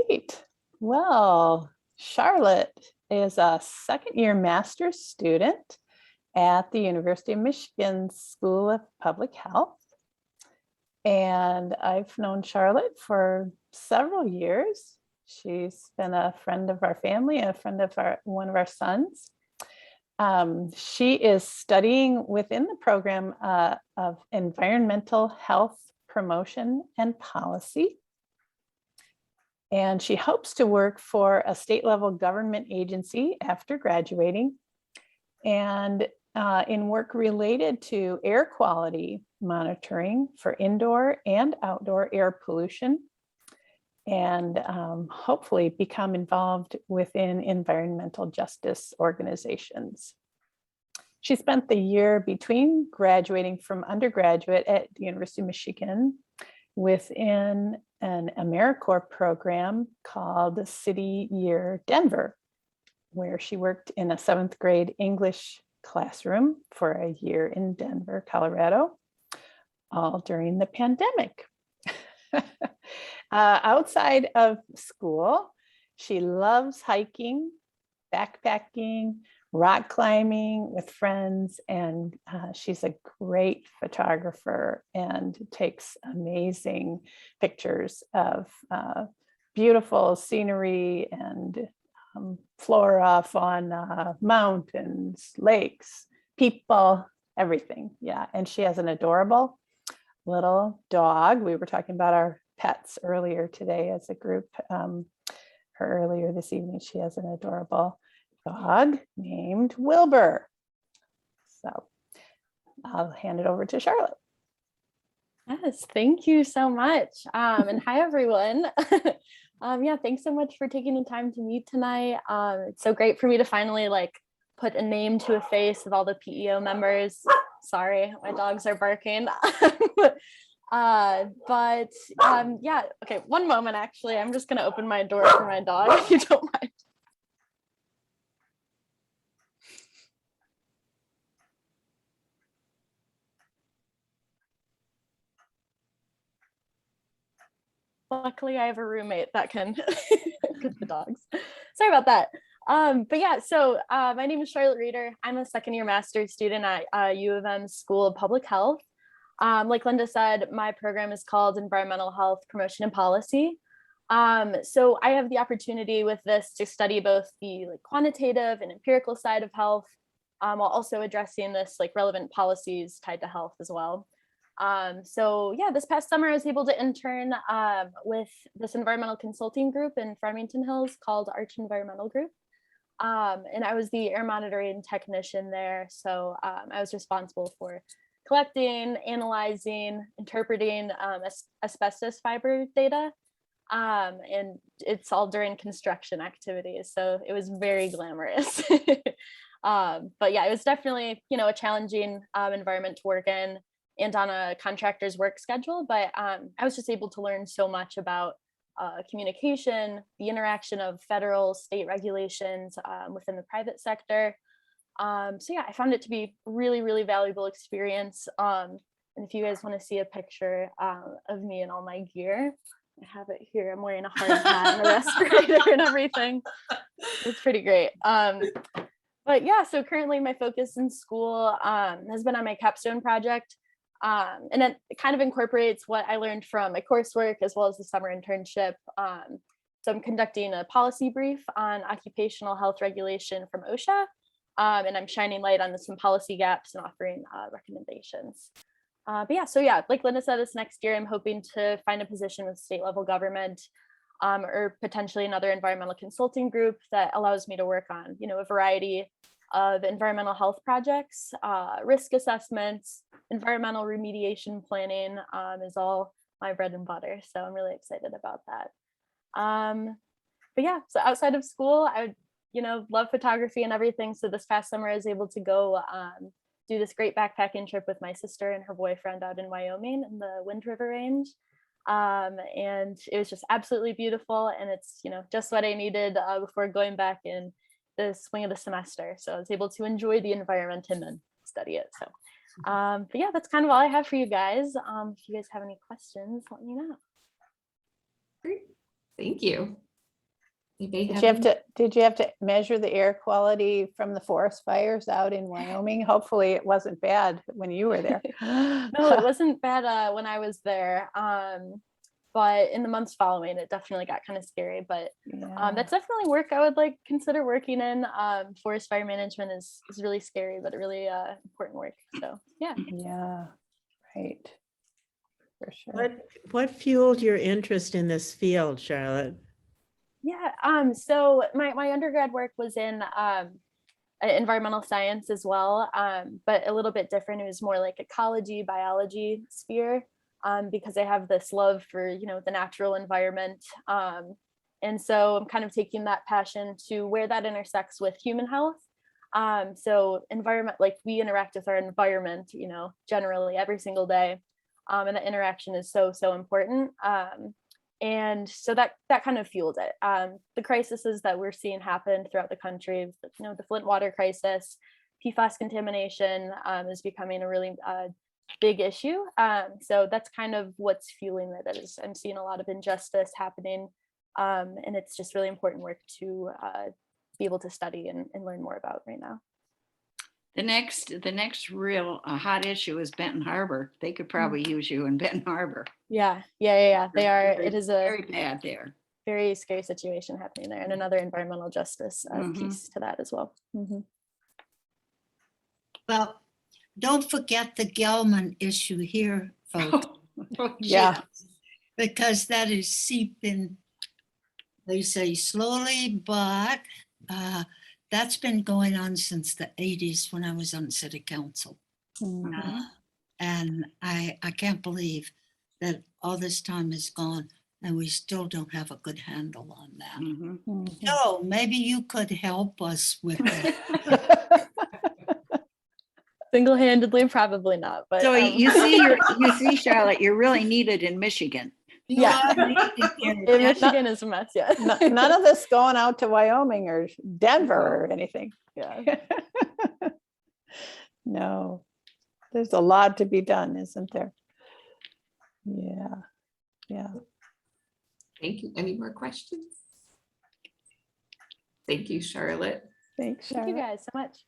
Great. Well, Charlotte is a second-year master's student at the University of Michigan School of Public Health. And I've known Charlotte for several years. She's been a friend of our family, a friend of one of our sons. She is studying within the program of environmental health promotion and policy. And she hopes to work for a state level government agency after graduating, and in work related to air quality monitoring for indoor and outdoor air pollution, and hopefully become involved within environmental justice organizations. She spent the year between graduating from undergraduate at the University of Michigan within an AmeriCorps program called City Year Denver, where she worked in a 7th grade English classroom for a year in Denver, Colorado, all during the pandemic. Outside of school, she loves hiking, backpacking, rock climbing with friends, and she's a great photographer and takes amazing pictures of beautiful scenery and flora, fauna, mountains, lakes, people, everything. Yeah, and she has an adorable little dog. We were talking about our pets earlier today as a group. Earlier this evening, she has an adorable dog named Wilbur. So I'll hand it over to Charlotte. Yes, thank you so much. And hi, everyone. Yeah, thanks so much for taking the time to meet tonight. It's so great for me to finally put a name to a face of all the P.E.O members. Sorry, my dogs are barking. Yeah, okay, one moment, actually. I'm just gonna open my door for my dog, if you don't mind. Luckily, I have a roommate that can get the dogs. Sorry about that. But yeah, so my name is Charlotte Reeder. I'm a second-year master's student at U of M School of Public Health. Like Linda said, my program is called Environmental Health Promotion and Policy. So I have the opportunity with this to study both the quantitative and empirical side of health, while also addressing this relevant policies tied to health as well. So yeah, this past summer I was able to intern with this environmental consulting group in Farmington Hills called Arch Environmental Group. And I was the air monitoring technician there. So I was responsible for collecting, analyzing, interpreting asbestos fiber data. And it's all during construction activities. So it was very glamorous. But yeah, it was definitely, a challenging environment to work in and on a contractor's work schedule. But I was just able to learn so much about communication, the interaction of federal, state regulations within the private sector. So yeah, I found it to be really, really valuable experience. And if you guys want to see a picture of me and all my gear, I have it here. I'm wearing a hard hat and a respirator and everything. It's pretty great. But yeah, so currently my focus in school has been on my capstone project. And it kind of incorporates what I learned from my coursework as well as the summer internship. So I'm conducting a policy brief on occupational health regulation from OSHA. And I'm shining light on some policy gaps and offering recommendations. But yeah, so yeah, like Linda said, this next year, I'm hoping to find a position with state level government or potentially another environmental consulting group that allows me to work on, a variety of environmental health projects, risk assessments, environmental remediation planning is all my bread and butter. So I'm really excited about that. But yeah, so outside of school, I would, love photography and everything. So this past summer I was able to go do this great backpacking trip with my sister and her boyfriend out in Wyoming in the Wind River Range. And it was just absolutely beautiful. And it's, just what I needed before going back in the swing of the semester. So I was able to enjoy the environment and then study it. So, but yeah, that's kind of all I have for you guys. If you guys have any questions, let me know. Great, thank you. Did you have to measure the air quality from the forest fires out in Wyoming? Hopefully it wasn't bad when you were there. No, it wasn't bad when I was there. But in the months following, it definitely got kind of scary. But Yeah. that's definitely work I would like consider working in. Forest fire management is really scary, but really important work. So yeah. Yeah, right. For sure. What fueled your interest in this field, Charlotte? Yeah. So my undergrad work was in environmental science as well, but a little bit different. It was more like ecology, biology sphere, because I have this love for, the natural environment. And so I'm kind of taking that passion to where that intersects with human health. So environment, like we interact with our environment, generally every single day. And the interaction is so, so important. And so that kind of fueled it. The crises that we're seeing happen throughout the country, the Flint water crisis, PFAS contamination is becoming a really big issue. So that's kind of what's fueling it. Is I'm seeing a lot of injustice happening, and it's just really important work to be able to study and learn more about right now. The next real hot issue is Benton Harbor. They could probably use you in Benton Harbor. Yeah. They are. It is a very bad there. Very scary situation happening there, and another environmental justice piece to that as well. Well, don't forget the Gelman issue here, folks. Yeah. Because that is seeping, they say slowly, but that's been going on since the 80s when I was on city council. Mhm. And I can't believe that all this time is gone and we still don't have a good handle on that. Mhm. So maybe you could help us with it. Single-handedly, probably not. But So you see, Charlotte, you're really needed in Michigan. Yeah. In in Michigan is a mess. Yeah. None of this going out to Wyoming or Denver or anything. Yeah. No, there's a lot to be done, isn't there? Yeah. Yeah. Thank you. Any more questions? Thank you, Charlotte. Thanks, Thank you Charlotte. guys so much.